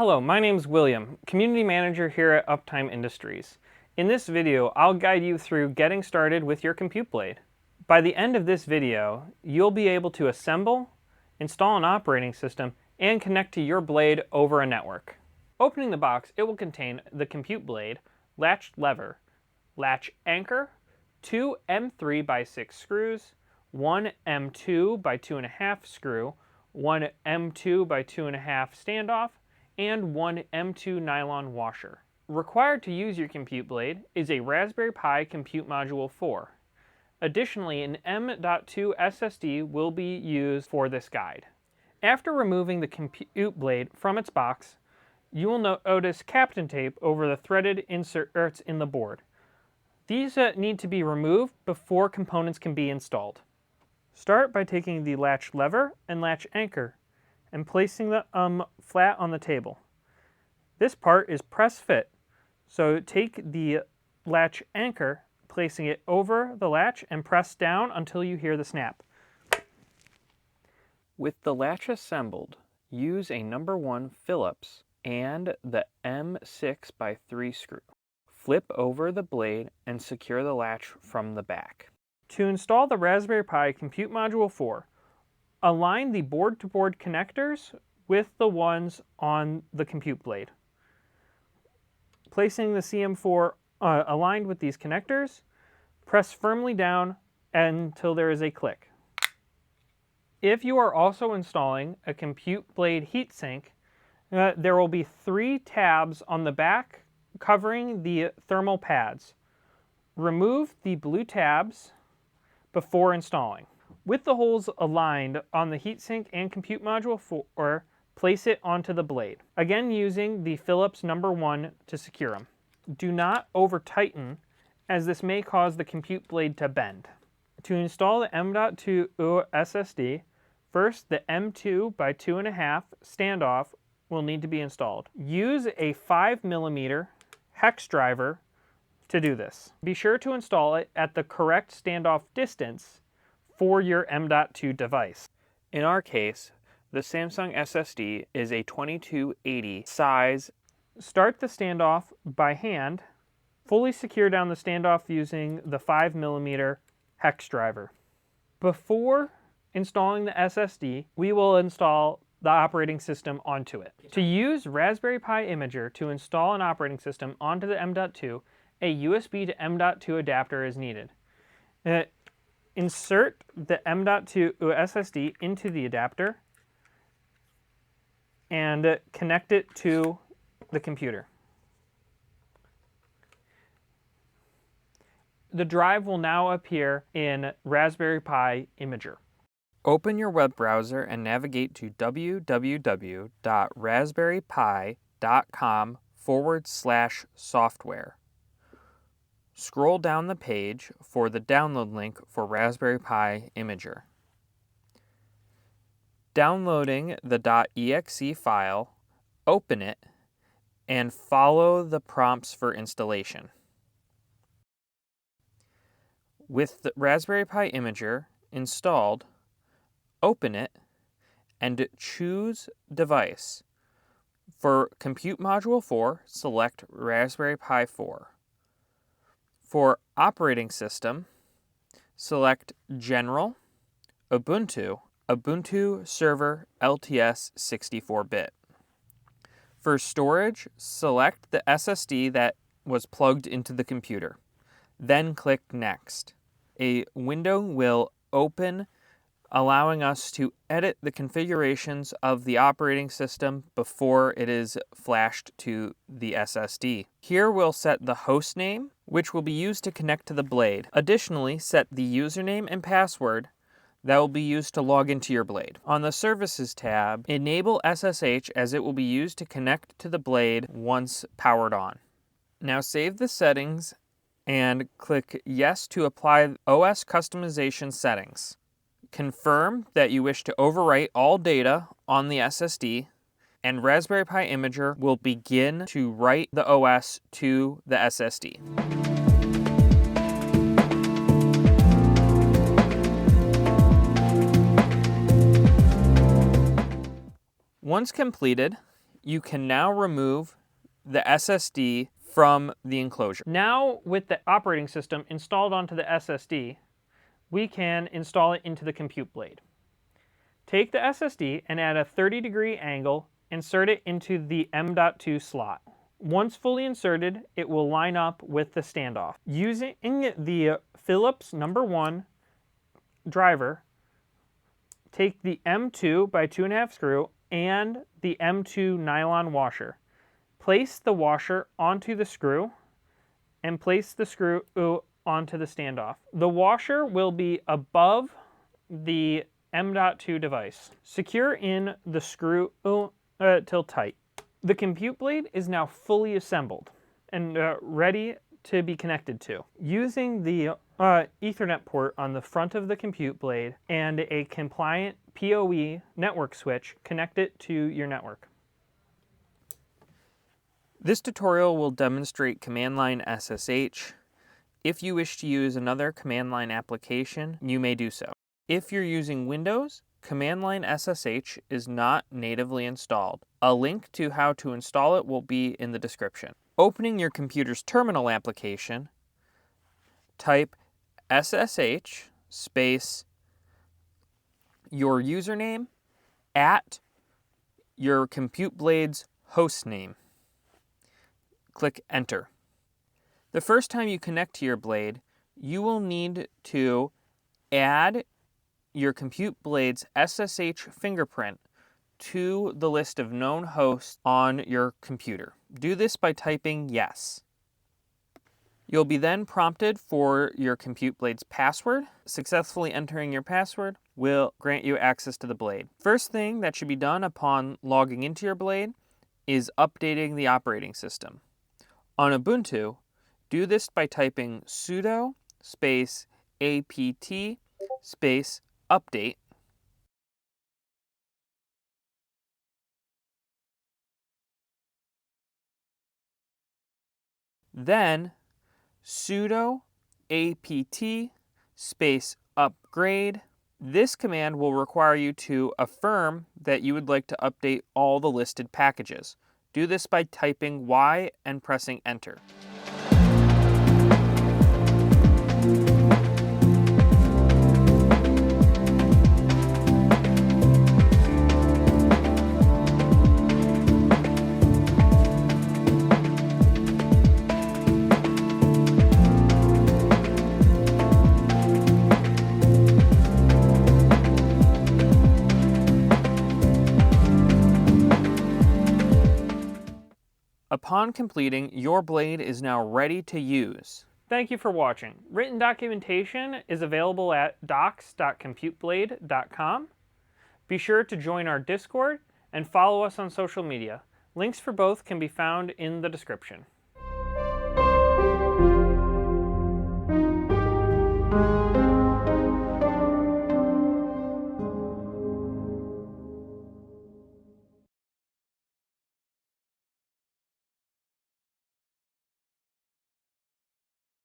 Hello, my name's William, Community Manager here at Uptime Industries. In this video, I'll guide you through getting started with your Computeblade. By the end of this video, you'll be able to assemble, install an operating system, and connect to your blade over a network. Opening the box, it will contain the Computeblade, latch lever, latch anchor, 2 M3x6 screws, 1 M2 by 2.5 screw, 1 M2 by 2.5 standoff, and 1 M2 nylon washer. Required to use your Computeblade is a Raspberry Pi Compute Module 4. Additionally, an M.2 SSD will be used for this guide. After removing the Computeblade from its box, you will notice Captain tape over the threaded inserts in the board. These need to be removed before components can be installed. Start by taking the latch lever and latch anchor and placing them flat on the table. This part is press fit, so take the latch anchor, placing it over the latch and press down until you hear the snap. With the latch assembled, use a number 1 Phillips and the M6x3 screw. Flip over the blade and secure the latch from the back. To install the Raspberry Pi Compute Module 4, align the board-to-board connectors with the ones on the Computeblade. Placing the CM4 aligned with these connectors, press firmly down until there is a click. If you are also installing a Computeblade heatsink, there will be 3 tabs on the back covering the thermal pads. Remove the blue tabs before installing. With the holes aligned on the heatsink and Compute Module 4, place it onto the blade, again using the Phillips number 1 to secure them. Do not over-tighten, as this may cause the Computeblade to bend. To install the M.2 SSD, first the M2 by 2.5 standoff will need to be installed. Use a 5mm hex driver to do this. Be sure to install it at the correct standoff distance for your M.2 device. In our case, the Samsung SSD is a 2280 size. Start the standoff by hand. Fully secure down the standoff using the 5mm hex driver. Before installing the SSD, we will install the operating system onto it. To use Raspberry Pi Imager to install an operating system onto the M.2, a USB to M.2 adapter is needed. Insert the M.2 SSD into the adapter and connect it to the computer. The drive will now appear in Raspberry Pi Imager. Open your web browser and navigate to www.raspberrypi.com/software. Scroll down the page for the download link for Raspberry Pi Imager. Downloading the .exe file, open it, and follow the prompts for installation. With the Raspberry Pi Imager installed, open it and choose device. For Compute Module 4, select Raspberry Pi 4. For operating system, select General, Ubuntu, Ubuntu Server LTS 64-bit. For storage, select the SSD that was plugged into the computer. Then click Next. A window will open, allowing us to edit the configurations of the operating system before it is flashed to the SSD. Here we'll set the host name, which will be used to connect to the blade. Additionally, set the username and password that will be used to log into your blade. On the Services tab, enable SSH, as it will be used to connect to the blade once powered on. Now save the settings and click Yes to apply OS customization settings. Confirm that you wish to overwrite all data on the SSD, and Raspberry Pi Imager will begin to write the OS to the SSD. Once completed, you can now remove the SSD from the enclosure. Now, with the operating system installed onto the SSD, we can install it into the Computeblade. Take the SSD and at a 30-degree angle, insert it into the M.2 slot. Once fully inserted, it will line up with the standoff. Using the Phillips #1 driver, take the M2 by 2.5 screw and the M2 nylon washer. Place the washer onto the screw and place the screw onto the standoff. The washer will be above the M.2 device. Secure in the screw till tight. The Computeblade is now fully assembled and ready to be connected to. Using the Ethernet port on the front of the Computeblade and a compliant PoE network switch, connect it to your network. This tutorial will demonstrate command line SSH. If you wish to use another command line application, you may do so. If you're using Windows, command line SSH is not natively installed. A link to how to install it will be in the description. Opening your computer's terminal application, type SSH space your username at your Computeblade's host name. Click Enter. The first time you connect to your blade, you will need to add your Computeblade's SSH fingerprint to the list of known hosts on your computer. Do this by typing yes. You'll be then prompted for your Computeblade's password. Successfully entering your password will grant you access to the blade. First thing that should be done upon logging into your blade is updating the operating system. On Ubuntu, do this by typing sudo space apt space update. Then sudo apt space upgrade. This command will require you to affirm that you would like to update all the listed packages. Do this by typing Y and pressing Enter. Upon completing, your blade is now ready to use. Thank you for watching. Written documentation is available at docs.computeblade.com. Be sure to join our Discord and follow us on social media. Links for both can be found in the description.